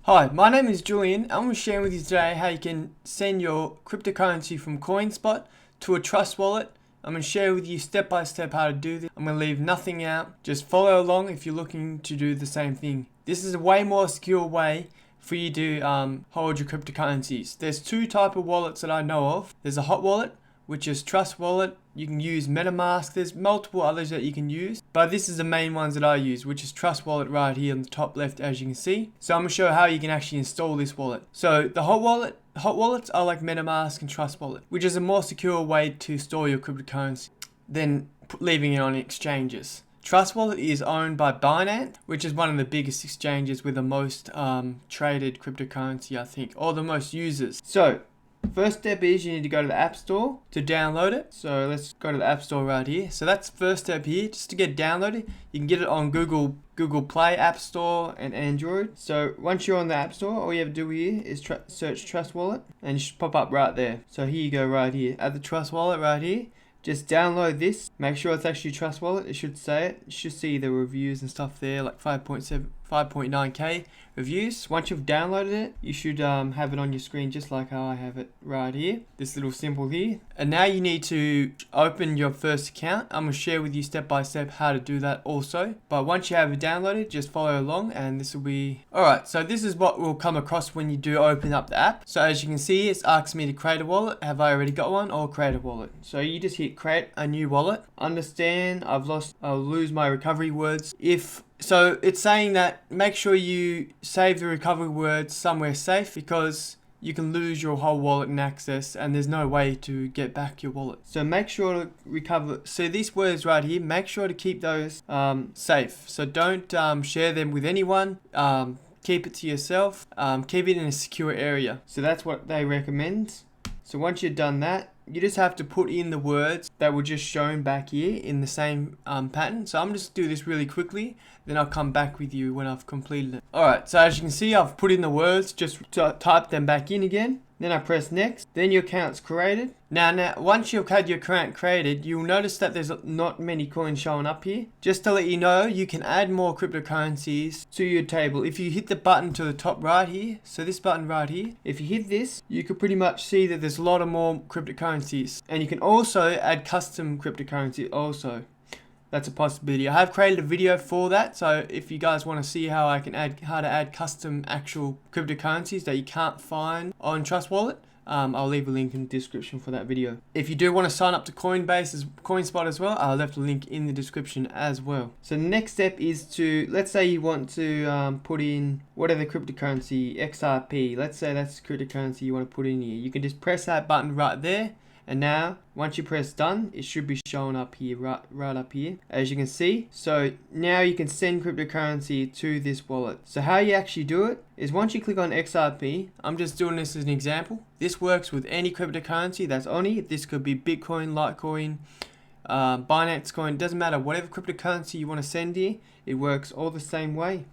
Hi, my name is Julian. I'm going to share with you today how you can send your cryptocurrency from Coinspot to a trust wallet. I'm going to share with you step by step how to do this. I'm going to leave nothing out. Just follow along if you're looking to do the same thing. This is a way more secure way for you to hold your cryptocurrencies. There's two types of wallets that I know of. There's a hot wallet, which is Trust Wallet. You can use MetaMask. There's multiple others that you can use, but this is the main ones that I use, which is Trust Wallet right here on the top left, as you can see. So I'm going to show how you can actually install this wallet. So the hot wallets are like MetaMask and Trust Wallet, which is a more secure way to store your cryptocurrency than leaving it on exchanges. Trust Wallet is owned by Binance, which is one of the biggest exchanges with the most traded cryptocurrency, I think, or the most users. So first step is you need to go to the App Store to download it. So let's go to the App Store right here. So that's the first step here, just to get downloaded. You can get it on Google Play, App Store, and Android. So once you're on the App Store, all you have to do here is search Trust Wallet, and it should pop up right there. So here you go right here. At the Trust Wallet right here, just download this. Make sure it's actually Trust Wallet. It should say it. You should see the reviews and stuff there, like 5.9k reviews. Once you've downloaded it, you should have it on your screen just like how I have it right here. This little symbol here. And now you need to open your first account. I'm going to share with you step by step how to do that also. But once you have it downloaded, just follow along and this will be... Alright, so this is what will come across when you do open up the app. So as you can see, it's asking me to create a wallet. Have I already got one? Or create a wallet? So you just hit create a new wallet. Understand, I'll lose my recovery words. So it's saying that make sure you save the recovery words somewhere safe, because you can lose your whole wallet and access, and there's no way to get back your wallet. So make sure to recover. So these words right here, make sure to keep those safe. So don't share them with anyone. Keep it to yourself. Keep it in a secure area. So that's what they recommend. So once you've done that, you just have to put in the words that were just shown back here in the same pattern. So I'm just do this really quickly, then I'll come back with you when I've completed it. Alright, so as you can see, I've put in the words, just type them back in again. Then I press next, then your account's created. Now, once you've had your account created, you'll notice that there's not many coins showing up here. Just to let you know, you can add more cryptocurrencies to your table. If you hit the button to the top right here, so this button right here, if you hit this, you can pretty much see that there's a lot of more cryptocurrencies. And you can also add custom cryptocurrency also. That's a possibility. I have created a video for that, so if you guys want to see how to add custom actual cryptocurrencies that you can't find on Trust Wallet, I'll leave a link in the description for that video. If you do want to sign up to Coinspot as well, I'll left a link in the description as well. So the next step is to, let's say you want to put in whatever cryptocurrency, XRP. Let's say that's the cryptocurrency you want to put in here. You can just press that button right there. And now, once you press done, it should be showing up here, right up here, as you can see. So now you can send cryptocurrency to this wallet. So how you actually do it is once you click on XRP, I'm just doing this as an example. This works with any cryptocurrency that's on here. This could be Bitcoin, Litecoin, Binance Coin, doesn't matter. Whatever cryptocurrency you want to send here, it works all the same way.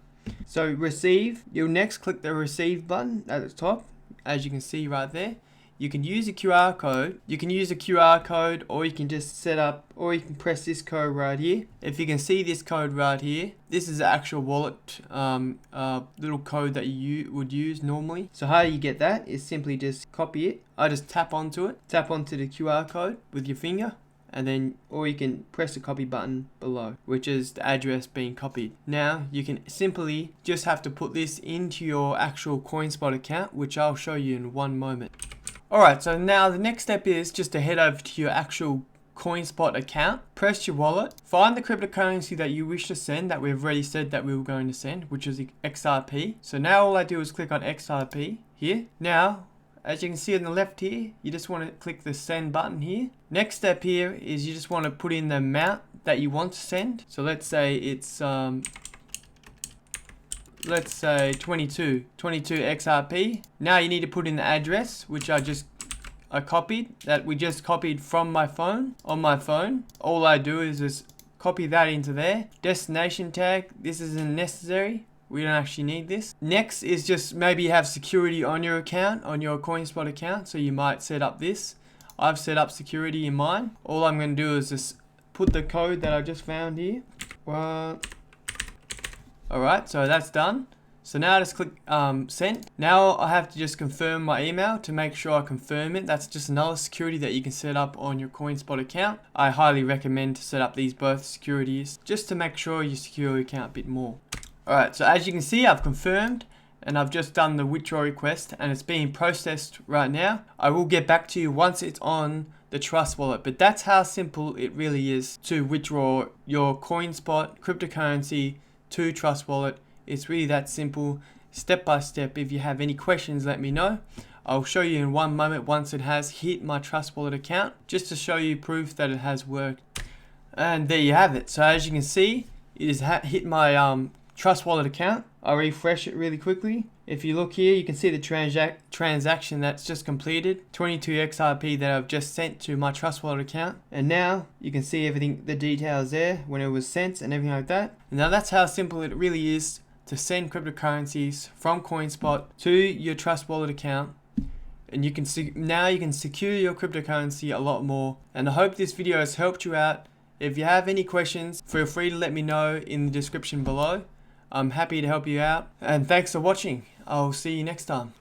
So receive, you'll next click the receive button at the top, as you can see right there. You can use a QR code. You can use a QR code, or you can just set up, or you can press this code right here. If you can see this code right here, this is the actual wallet little code that you would use normally. So how you get that is simply just copy it. I just tap onto it, tap onto the QR code with your finger, and then, or you can press the copy button below, which is the address being copied. Now you can simply just have to put this into your actual Coinspot account, which I'll show you in one moment. Alright, so now the next step is just to head over to your actual Coinspot account, press your wallet, find the cryptocurrency that you wish to send that we've already said that we were going to send, which is XRP. So now all I do is click on XRP here. Now, as you can see on the left here, you just want to click the send button here. Next step here is you just want to put in the amount that you want to send. So let's say it's let's say 22 XRP. Now you need to put in the address, which I copied, that we just copied from my phone, on my phone. All I do is just copy that into there. Destination tag, this isn't necessary. We don't actually need this. Next is just maybe you have security on your account, on your Coinspot account, so you might set up this. I've set up security in mine. All I'm going to do is just put the code that I just found here. Alright, so that's done. So now I just click send. Now I have to just confirm my email to make sure I confirm it. That's just another security that you can set up on your Coinspot account. I highly recommend to set up these both securities just to make sure you secure your account a bit more. Alright, so as you can see, I've confirmed and I've just done the withdrawal request and it's being processed right now. I will get back to you once it's on the Trust wallet, but that's how simple it really is to withdraw your Coinspot cryptocurrency to Trust wallet. It's really that simple, step by step. If you have any questions, let me know. I'll show you in one moment once it has hit my Trust wallet account, just to show you proof that it has worked. And there you have it. So as you can see, it has hit my Trust wallet account. I'll refresh it really quickly. If you look here, you can see the transaction that's just completed, 22 XRP that I've just sent to my Trust wallet account. And now you can see everything, the details there, when it was sent and everything like that. And now that's how simple it really is to send cryptocurrencies from Coinspot to your Trust wallet account. And you can now you can secure your cryptocurrency a lot more. And I hope this video has helped you out. If you have any questions, feel free to let me know in the description below. I'm happy to help you out. And thanks for watching. I'll see you next time.